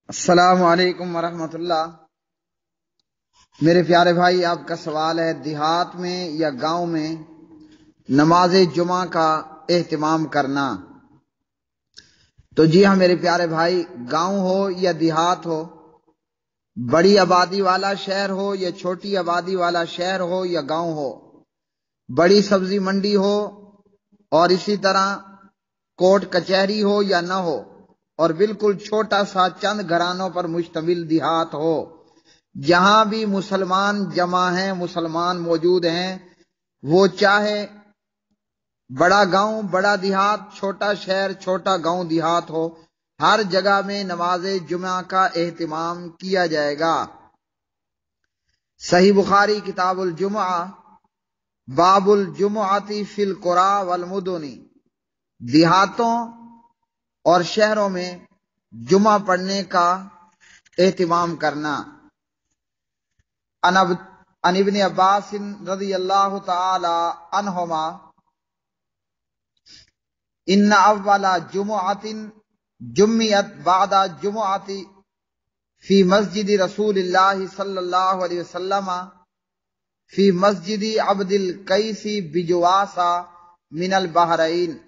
السلام علیکم ورحمۃ اللہ۔ میرے پیارے بھائی، آپ کا سوال ہے دیہات میں یا گاؤں میں نماز جمعہ کا اہتمام کرنا۔ تو جی ہاں میرے پیارے بھائی، گاؤں ہو یا دیہات ہو، بڑی آبادی والا شہر ہو یا چھوٹی آبادی والا شہر ہو یا گاؤں ہو، بڑی سبزی منڈی ہو اور اسی طرح کورٹ کچہری ہو یا نہ ہو، اور بالکل چھوٹا سا چند گھرانوں پر مشتمل دیہات ہو، جہاں بھی مسلمان جمع ہیں، مسلمان موجود ہیں، وہ چاہے بڑا گاؤں بڑا دیہات، چھوٹا شہر چھوٹا گاؤں دیہات ہو، ہر جگہ میں نماز جمعہ کا اہتمام کیا جائے گا۔ صحیح بخاری کتاب الجمعہ، باب الجمعۃ فی القری والمدن، دیہاتوں اور شہروں میں جمعہ پڑھنے کا اہتمام کرنا۔ عن ابن عباس رضی اللہ تعالی عنہما ان اول جمعۃ جمعت بعد جمعۃ فی مسجد رسول اللہ صلی اللہ علیہ وسلم فی مسجد عبد القیس بجواسا من البحرین۔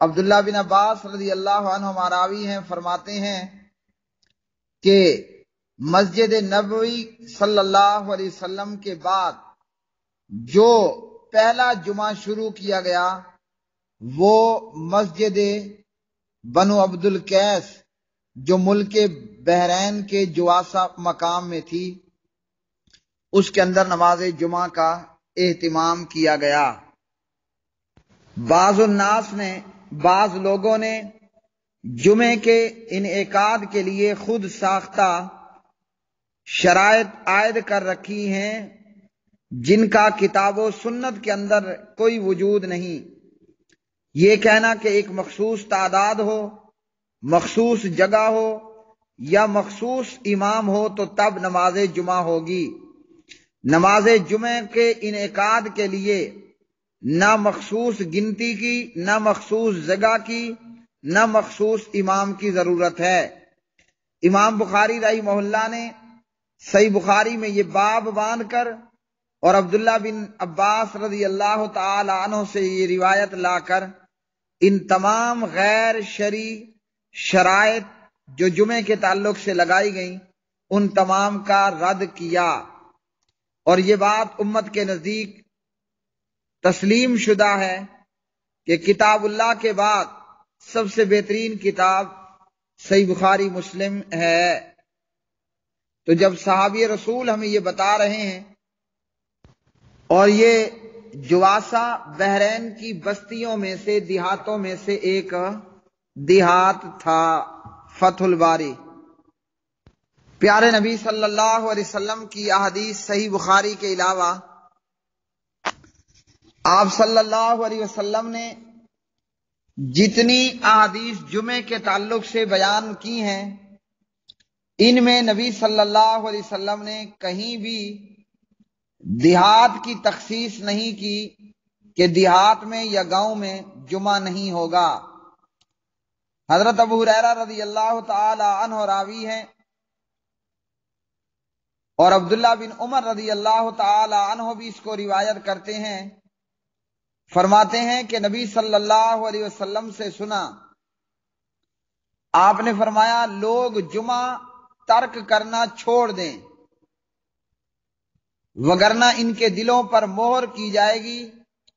عبداللہ بن عباس رضی اللہ عنہ راوی ہیں، فرماتے ہیں کہ مسجد نبوی صلی اللہ علیہ وسلم کے بعد جو پہلا جمعہ شروع کیا گیا وہ مسجد بنو عبد القیس جو ملک بحرین کے جواسا مقام میں تھی، اس کے اندر نماز جمعہ کا اہتمام کیا گیا۔ بعض لوگوں نے جمعے کے انعقاد کے لیے خود ساختہ شرائط عائد کر رکھی ہیں جن کا کتاب و سنت کے اندر کوئی وجود نہیں۔ یہ کہنا کہ ایک مخصوص تعداد ہو، مخصوص جگہ ہو یا مخصوص امام ہو تو تب نماز جمعہ ہوگی۔ نماز جمعہ کے انعقاد کے لیے نہ مخصوص گنتی کی، نہ مخصوص جگہ کی، نہ مخصوص امام کی ضرورت ہے۔ امام بخاری رحمہ اللہ نے صحیح بخاری میں یہ باب باندھ کر اور عبداللہ بن عباس رضی اللہ تعالی عنہ سے یہ روایت لا کر ان تمام غیر شرعی شرائط جو جمعے کے تعلق سے لگائی گئیں ان تمام کا رد کیا، اور یہ بات امت کے نزدیک تسلیم شدہ ہے کہ کتاب اللہ کے بعد سب سے بہترین کتاب صحیح بخاری مسلم ہے۔ تو جب صحابی رسول ہمیں یہ بتا رہے ہیں، اور یہ جواسا بحرین کی بستیوں میں سے دیہاتوں میں سے ایک دیہات تھا، فتح الباری۔ پیارے نبی صلی اللہ علیہ وسلم کی احادیث صحیح بخاری کے علاوہ آپ صلی اللہ علیہ وسلم نے جتنی احادیث جمعے کے تعلق سے بیان کی ہیں، ان میں نبی صلی اللہ علیہ وسلم نے کہیں بھی دیہات کی تخصیص نہیں کی کہ دیہات میں یا گاؤں میں جمعہ نہیں ہوگا۔ حضرت ابو ہریرہ رضی اللہ تعالی عنہ راوی ہیں، اور عبداللہ بن عمر رضی اللہ تعالی عنہ بھی اس کو روایت کرتے ہیں، فرماتے ہیں کہ نبی صلی اللہ علیہ وسلم سے سنا، آپ نے فرمایا لوگ جمعہ ترک کرنا چھوڑ دیں وگرنہ ان کے دلوں پر مہر کی جائے گی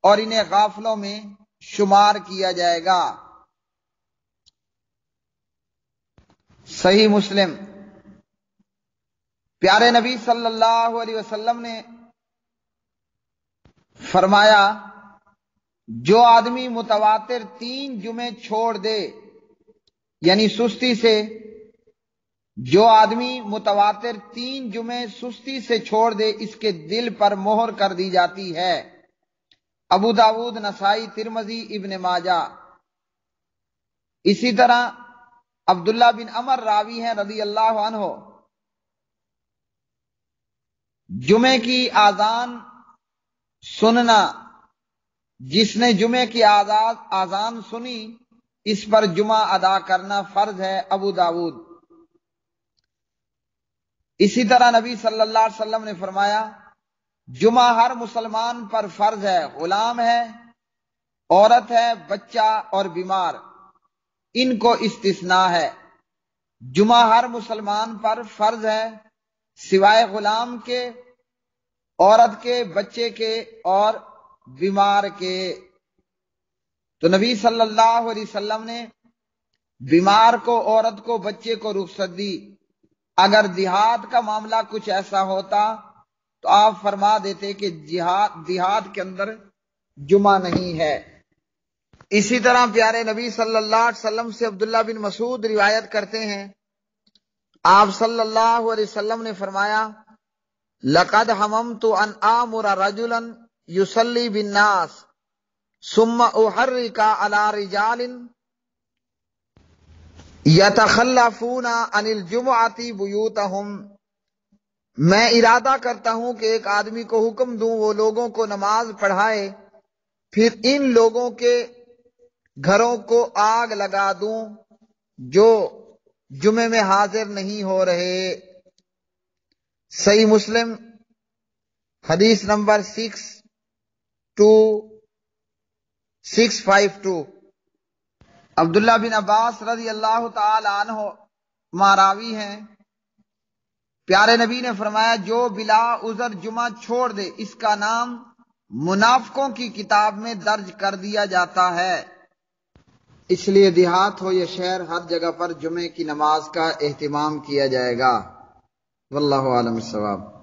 اور انہیں غافلوں میں شمار کیا جائے گا۔ صحیح مسلم۔ پیارے نبی صلی اللہ علیہ وسلم نے فرمایا جو آدمی متواتر 3 جمعے چھوڑ دے، یعنی سستی سے، جو آدمی متواتر 3 جمعے سستی سے چھوڑ دے اس کے دل پر مہر کر دی جاتی ہے۔ ابو داود، نسائی، ترمذی، ابن ماجہ۔ اسی طرح عبداللہ بن عمر راوی ہیں رضی اللہ عنہ، جمعے کی اذان سننا، جس نے جمعے کی اذان سنی اس پر جمعہ ادا کرنا فرض ہے۔ ابو داود۔ اسی طرح نبی صلی اللہ علیہ وسلم نے فرمایا جمعہ ہر مسلمان پر فرض ہے، غلام ہے، عورت ہے، بچہ اور بیمار، ان کو استثناء ہے۔ جمعہ ہر مسلمان پر فرض ہے سوائے غلام کے، عورت کے، بچے کے اور بیمار کے۔ تو نبی صلی اللہ علیہ وسلم نے بیمار کو، عورت کو، بچے کو رخصت دی۔ اگر دیہات کا معاملہ کچھ ایسا ہوتا تو آپ فرما دیتے کہ دیہات کے اندر جمعہ نہیں ہے۔ اسی طرح پیارے نبی صلی اللہ علیہ وسلم سے عبداللہ بن مسعود روایت کرتے ہیں، آپ صلی اللہ علیہ وسلم نے فرمایا لقد حممت ان آمر رجلا یصلی بالناس ثم احرک علی رجال یتخلفون عن الجمعۃ بیوتہم، میں ارادہ کرتا ہوں کہ ایک آدمی کو حکم دوں وہ لوگوں کو نماز پڑھائے، پھر ان لوگوں کے گھروں کو آگ لگا دوں جو جمعے میں حاضر نہیں ہو رہے۔ صحیح مسلم حدیث نمبر 62652۔ عبداللہ بن عباس رضی اللہ تعالی عنہ ماراوی ہیں، پیارے نبی نے فرمایا جو بلا عذر جمعہ چھوڑ دے اس کا نام منافقوں کی کتاب میں درج کر دیا جاتا ہے۔ اس لیے دیہات ہو یا شہر، ہر جگہ پر جمعے کی نماز کا اہتمام کیا جائے گا۔ واللہ اعلم الصواب۔